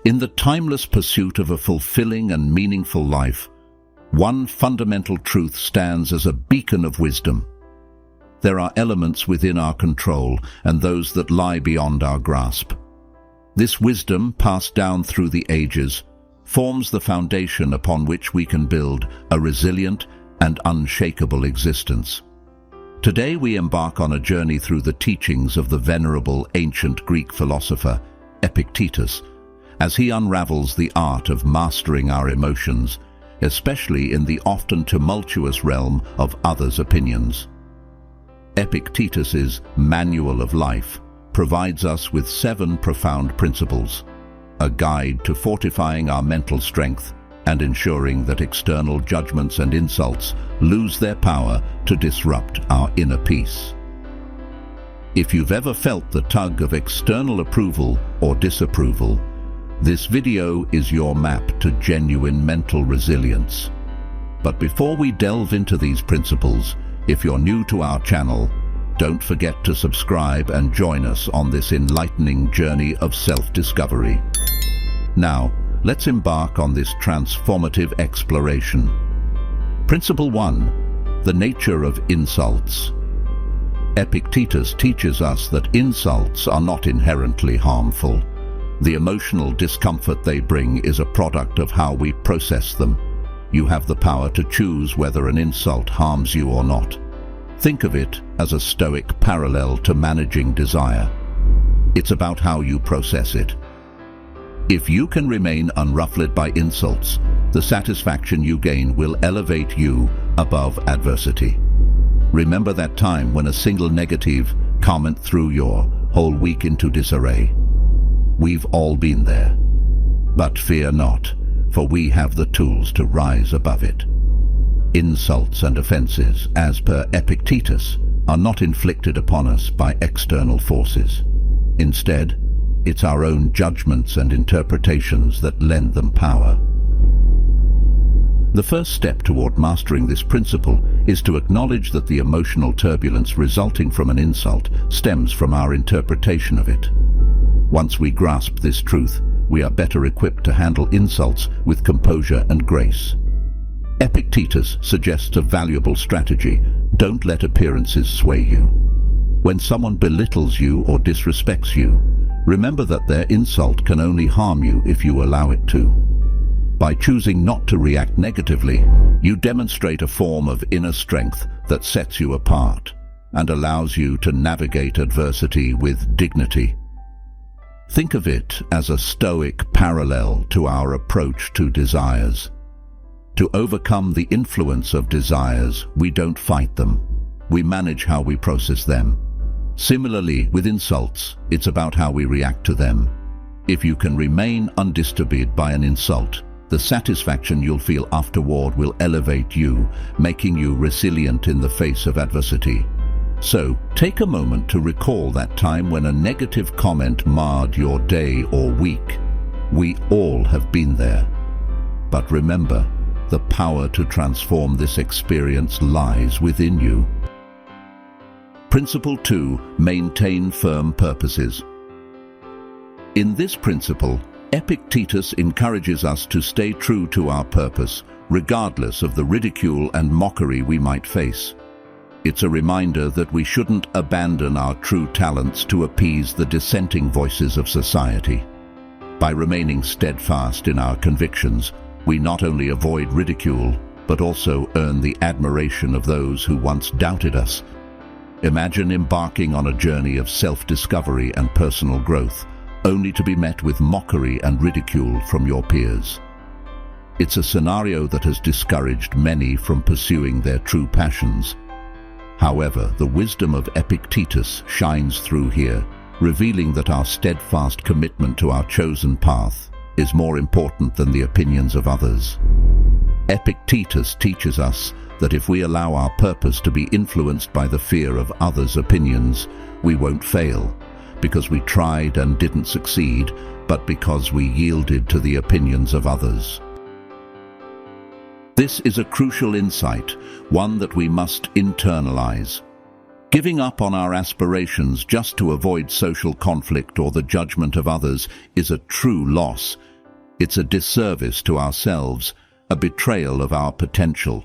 In the timeless pursuit of a fulfilling and meaningful life, one fundamental truth stands as a beacon of wisdom. There are elements within our control and those that lie beyond our grasp. This wisdom, passed down through the ages, forms the foundation upon which we can build a resilient and unshakable existence. Today we embark on a journey through the teachings of the venerable ancient Greek philosopher Epictetus, as he unravels the art of mastering our emotions, especially in the often tumultuous realm of others' opinions. Epictetus's Manual of Life provides us with 7 profound principles, a guide to fortifying our mental strength and ensuring that external judgments and insults lose their power to disrupt our inner peace. If you've ever felt the tug of external approval or disapproval, this video is your map to genuine mental resilience. But before we delve into these principles, if you're new to our channel, don't forget to subscribe and join us on this enlightening journey of self-discovery. Now, let's embark on this transformative exploration. Principle 1. The nature of insults. Epictetus teaches us that insults are not inherently harmful. The emotional discomfort they bring is a product of how we process them. You have the power to choose whether an insult harms you or not. Think of it as a Stoic parallel to managing desire. It's about how you process it. If you can remain unruffled by insults, the satisfaction you gain will elevate you above adversity. Remember that time when a single negative comment threw your whole week into disarray? We've all been there. But fear not, for we have the tools to rise above it. Insults and offenses, as per Epictetus, are not inflicted upon us by external forces. Instead, it's our own judgments and interpretations that lend them power. The first step toward mastering this principle is to acknowledge that the emotional turbulence resulting from an insult stems from our interpretation of it. Once we grasp this truth, we are better equipped to handle insults with composure and grace. Epictetus suggests a valuable strategy. Don't let appearances sway you. When someone belittles you or disrespects you, remember that their insult can only harm you if you allow it to. By choosing not to react negatively, you demonstrate a form of inner strength that sets you apart and allows you to navigate adversity with dignity. Think of it as a Stoic parallel to our approach to desires. To overcome the influence of desires, we don't fight them. We manage how we process them. Similarly, with insults, it's about how we react to them. If you can remain undisturbed by an insult, the satisfaction you'll feel afterward will elevate you, making you resilient in the face of adversity. So, take a moment to recall that time when a negative comment marred your day or week. We all have been there. But remember, the power to transform this experience lies within you. Principle 2. Maintain firm purposes. In this principle, Epictetus encourages us to stay true to our purpose, regardless of the ridicule and mockery we might face. It's a reminder that we shouldn't abandon our true talents to appease the dissenting voices of society. By remaining steadfast in our convictions, we not only avoid ridicule, but also earn the admiration of those who once doubted us. Imagine embarking on a journey of self-discovery and personal growth, only to be met with mockery and ridicule from your peers. It's a scenario that has discouraged many from pursuing their true passions. However, the wisdom of Epictetus shines through here, revealing that our steadfast commitment to our chosen path is more important than the opinions of others. Epictetus teaches us that if we allow our purpose to be influenced by the fear of others' opinions, we won't fail, because we tried and didn't succeed, but because we yielded to the opinions of others. This is a crucial insight, one that we must internalize. Giving up on our aspirations just to avoid social conflict or the judgment of others is a true loss, It's a disservice to ourselves, a betrayal of our potential.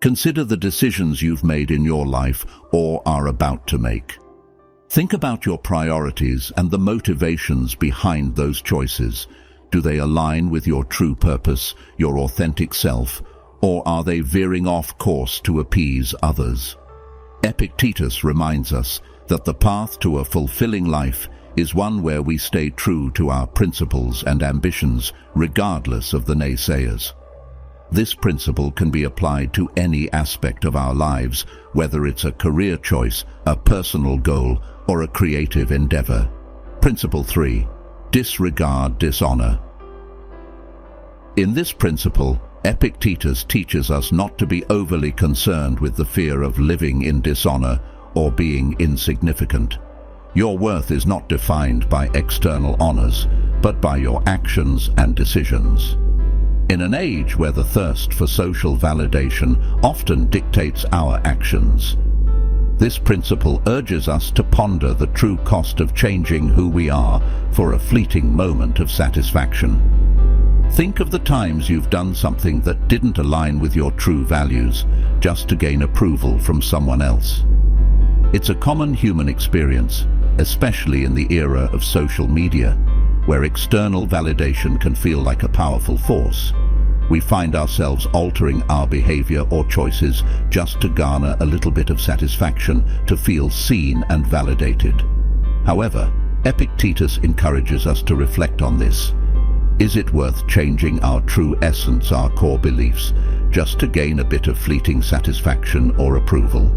Consider the decisions you've made in your life or are about to make. Think about your priorities and the motivations behind those choices. Do they align with your true purpose, your authentic self, or are they veering off course to appease others? Epictetus reminds us that the path to a fulfilling life is one where we stay true to our principles and ambitions, regardless of the naysayers. This principle can be applied to any aspect of our lives, whether it's a career choice, a personal goal, or a creative endeavor. Principle 3. Disregard dishonor. In this principle, Epictetus teaches us not to be overly concerned with the fear of living in dishonor or being insignificant. Your worth is not defined by external honors, but by your actions and decisions. In an age where the thirst for social validation often dictates our actions, this principle urges us to ponder the true cost of changing who we are for a fleeting moment of satisfaction. Think of the times you've done something that didn't align with your true values, just to gain approval from someone else. It's a common human experience, especially in the era of social media, where external validation can feel like a powerful force. We find ourselves altering our behavior or choices just to garner a little bit of satisfaction, to feel seen and validated. However, Epictetus encourages us to reflect on this. Is it worth changing our true essence, our core beliefs, just to gain a bit of fleeting satisfaction or approval?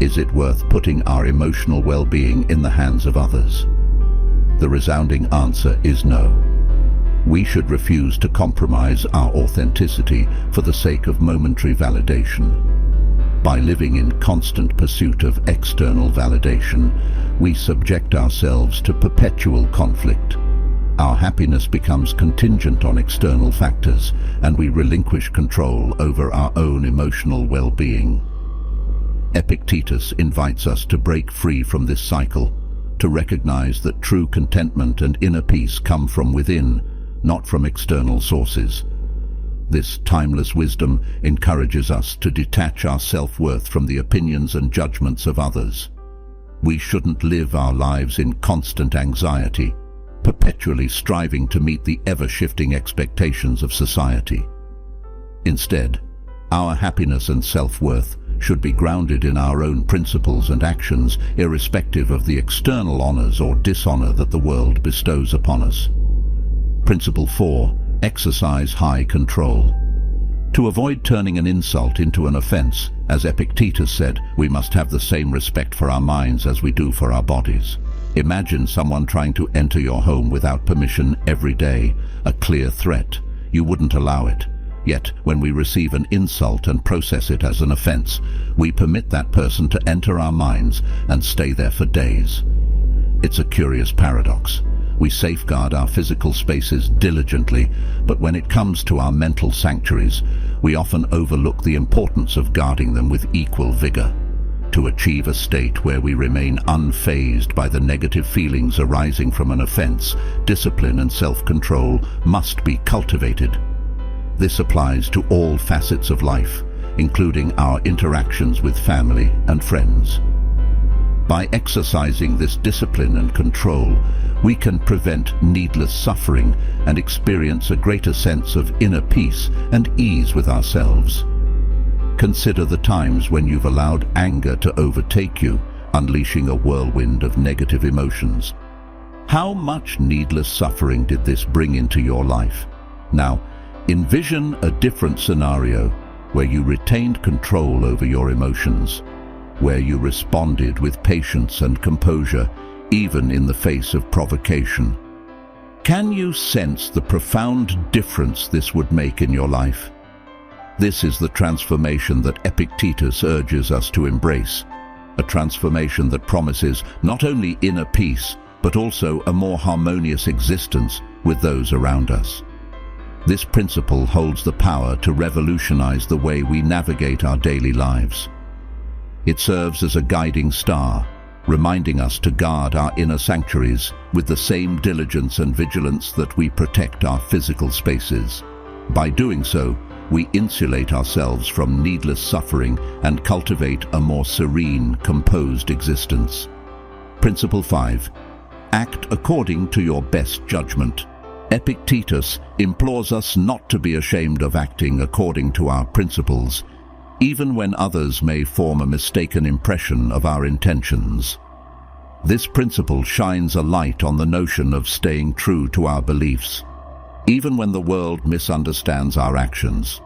Is it worth putting our emotional well-being in the hands of others? The resounding answer is no. We should refuse to compromise our authenticity for the sake of momentary validation. By living in constant pursuit of external validation, we subject ourselves to perpetual conflict. Our happiness becomes contingent on external factors, and we relinquish control over our own emotional well-being. Epictetus invites us to break free from this cycle, to recognize that true contentment and inner peace come from within, not from external sources. This timeless wisdom encourages us to detach our self-worth from the opinions and judgments of others. We shouldn't live our lives in constant anxiety, perpetually striving to meet the ever-shifting expectations of society. Instead, our happiness and self-worth should be grounded in our own principles and actions, irrespective of the external honors or dishonor that the world bestows upon us. Principle 4. Exercise high control. To avoid turning an insult into an offense, as Epictetus said, we must have the same respect for our minds as we do for our bodies. Imagine someone trying to enter your home without permission every day, a clear threat. You wouldn't allow it. Yet, when we receive an insult and process it as an offense, we permit that person to enter our minds and stay there for days. It's a curious paradox. We safeguard our physical spaces diligently, but when it comes to our mental sanctuaries, we often overlook the importance of guarding them with equal vigor. To achieve a state where we remain unfazed by the negative feelings arising from an offense, discipline and self-control must be cultivated. This applies to all facets of life, including our interactions with family and friends. By exercising this discipline and control, we can prevent needless suffering and experience a greater sense of inner peace and ease with ourselves. Consider the times when you've allowed anger to overtake you, unleashing a whirlwind of negative emotions. How much needless suffering did this bring into your life? Now, envision a different scenario where you retained control over your emotions, where you responded with patience and composure, even in the face of provocation. Can you sense the profound difference this would make in your life? This is the transformation that Epictetus urges us to embrace, a transformation that promises not only inner peace, but also a more harmonious existence with those around us. This principle holds the power to revolutionize the way we navigate our daily lives. It serves as a guiding star, reminding us to guard our inner sanctuaries with the same diligence and vigilance that we protect our physical spaces. By doing so, we insulate ourselves from needless suffering and cultivate a more serene, composed existence. Principle 5. Act according to your best judgment. Epictetus implores us not to be ashamed of acting according to our principles, even when others may form a mistaken impression of our intentions. This principle shines a light on the notion of staying true to our beliefs, even when the world misunderstands our actions.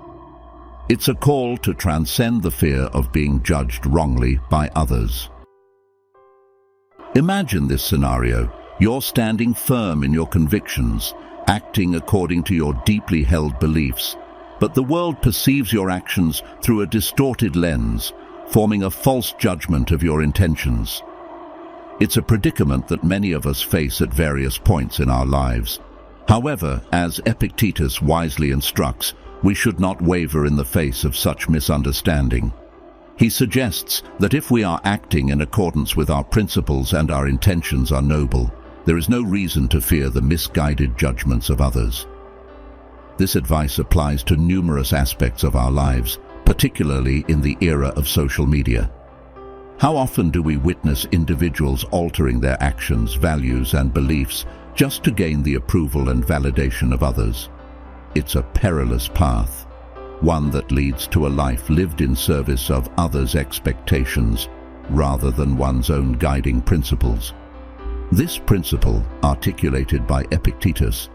It's a call to transcend the fear of being judged wrongly by others. Imagine this scenario. You're standing firm in your convictions, acting according to your deeply held beliefs, but the world perceives your actions through a distorted lens, forming a false judgment of your intentions. It's a predicament that many of us face at various points in our lives. However, as Epictetus wisely instructs, we should not waver in the face of such misunderstanding. He suggests that if we are acting in accordance with our principles and our intentions are noble, there is no reason to fear the misguided judgments of others. This advice applies to numerous aspects of our lives, particularly in the era of social media. How often do we witness individuals altering their actions, values, and beliefs just to gain the approval and validation of others? It's a perilous path, one that leads to a life lived in service of others' expectations rather than one's own guiding principles. This principle, articulated by Epictetus,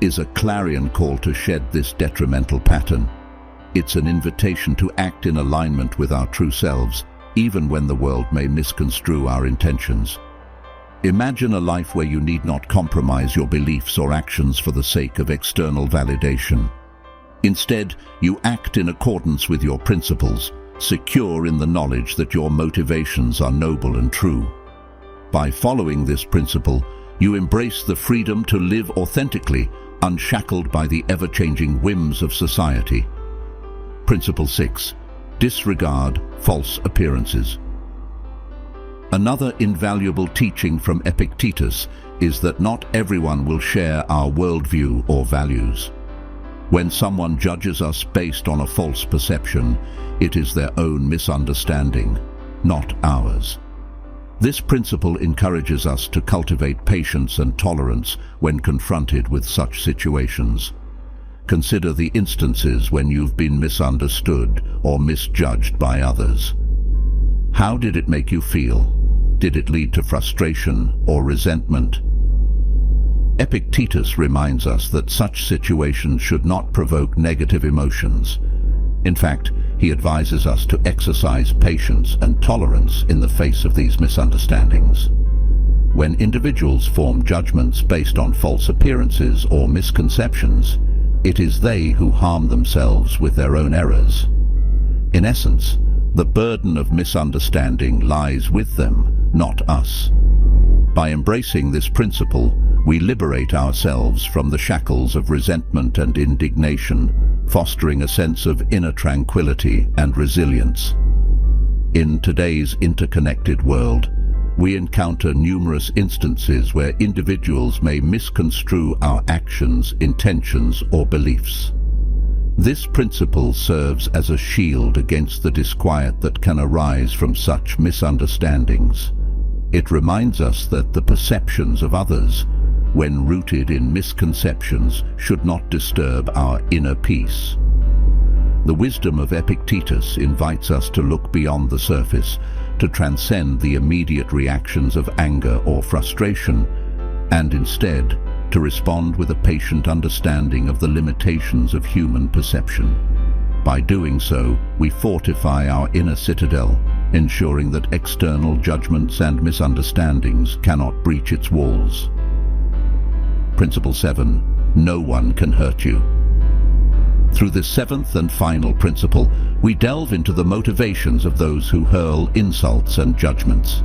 is a clarion call to shed this detrimental pattern. It's an invitation to act in alignment with our true selves, even when the world may misconstrue our intentions. Imagine a life where you need not compromise your beliefs or actions for the sake of external validation. Instead, you act in accordance with your principles, secure in the knowledge that your motivations are noble and true. By following this principle, you embrace the freedom to live authentically, unshackled by the ever-changing whims of society. Principle 6. Disregard false appearances. Another invaluable teaching from Epictetus is that not everyone will share our worldview or values. When someone judges us based on a false perception, it is their own misunderstanding, not ours. This principle encourages us to cultivate patience and tolerance when confronted with such situations. Consider the instances when you've been misunderstood or misjudged by others. How did it make you feel? Did it lead to frustration or resentment? Epictetus reminds us that such situations should not provoke negative emotions. In fact, he advises us to exercise patience and tolerance in the face of these misunderstandings. When individuals form judgments based on false appearances or misconceptions, it is they who harm themselves with their own errors. In essence, the burden of misunderstanding lies with them, not us. By embracing this principle, we liberate ourselves from the shackles of resentment and indignation, fostering a sense of inner tranquility and resilience. In today's interconnected world, we encounter numerous instances where individuals may misconstrue our actions, intentions, or beliefs. This principle serves as a shield against the disquiet that can arise from such misunderstandings. It reminds us that the perceptions of others, when rooted in misconceptions, should not disturb our inner peace. The wisdom of Epictetus invites us to look beyond the surface, to transcend the immediate reactions of anger or frustration, and instead to respond with a patient understanding of the limitations of human perception. By doing so, we fortify our inner citadel, ensuring that external judgments and misunderstandings cannot breach its walls. Principle 7. No one can hurt you. Through this seventh and final principle, we delve into the motivations of those who hurl insults and judgments.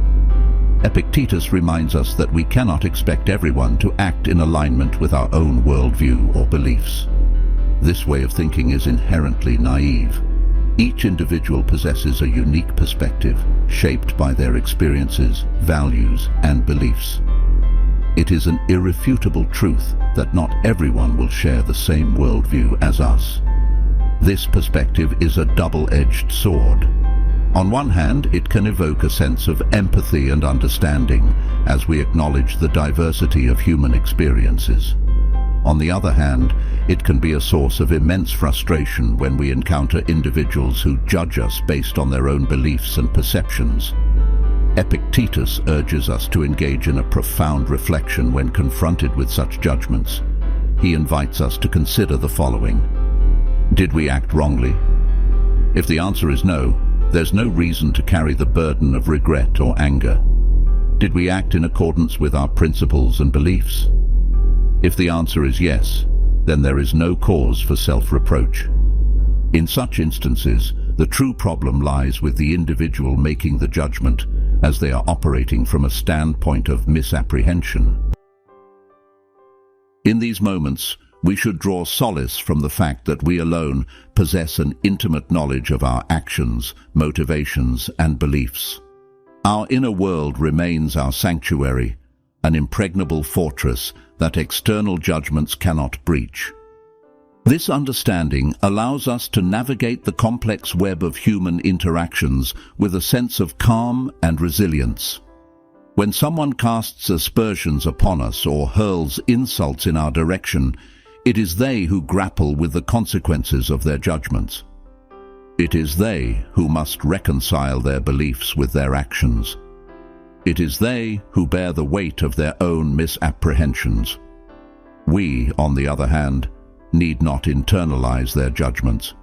Epictetus reminds us that we cannot expect everyone to act in alignment with our own worldview or beliefs. This way of thinking is inherently naive. Each individual possesses a unique perspective, shaped by their experiences, values, and beliefs. It is an irrefutable truth that not everyone will share the same worldview as us. This perspective is a double-edged sword. On one hand, it can evoke a sense of empathy and understanding as we acknowledge the diversity of human experiences. On the other hand, it can be a source of immense frustration when we encounter individuals who judge us based on their own beliefs and perceptions. Epictetus urges us to engage in a profound reflection when confronted with such judgments. He invites us to consider the following. Did we act wrongly? If the answer is no, there's no reason to carry the burden of regret or anger. Did we act in accordance with our principles and beliefs? If the answer is yes, then there is no cause for self-reproach. In such instances, the true problem lies with the individual making the judgment, as they are operating from a standpoint of misapprehension. In these moments, we should draw solace from the fact that we alone possess an intimate knowledge of our actions, motivations, and beliefs. Our inner world remains our sanctuary, an impregnable fortress that external judgments cannot breach. This understanding allows us to navigate the complex web of human interactions with a sense of calm and resilience. When someone casts aspersions upon us or hurls insults in our direction, it is they who grapple with the consequences of their judgments. It is they who must reconcile their beliefs with their actions. It is they who bear the weight of their own misapprehensions. We, on the other hand, need not internalize their judgments.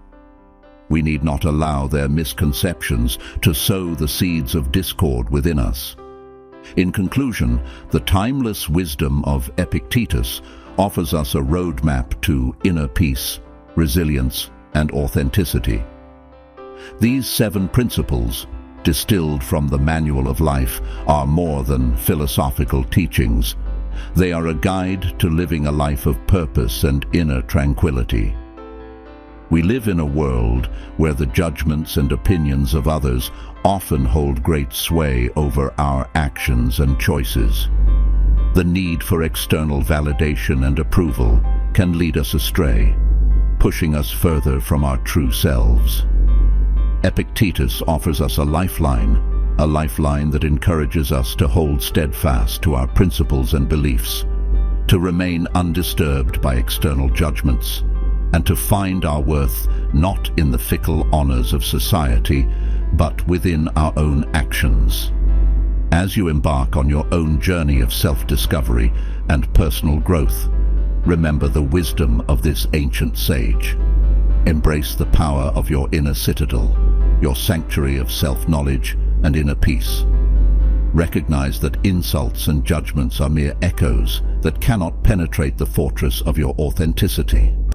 We need not allow their misconceptions to sow the seeds of discord within us. In conclusion, the timeless wisdom of Epictetus offers us a roadmap to inner peace, resilience, and authenticity. These 7 principles, distilled from the Manual of Life, are more than philosophical teachings. They are a guide to living a life of purpose and inner tranquility. We live in a world where the judgments and opinions of others often hold great sway over our actions and choices. The need for external validation and approval can lead us astray, pushing us further from our true selves. Epictetus offers us a lifeline that encourages us to hold steadfast to our principles and beliefs, to remain undisturbed by external judgments, and to find our worth not in the fickle honors of society, but within our own actions. As you embark on your own journey of self-discovery and personal growth, remember the wisdom of this ancient sage. Embrace the power of your inner citadel, your sanctuary of self-knowledge and inner peace. Recognize that insults and judgments are mere echoes that cannot penetrate the fortress of your authenticity.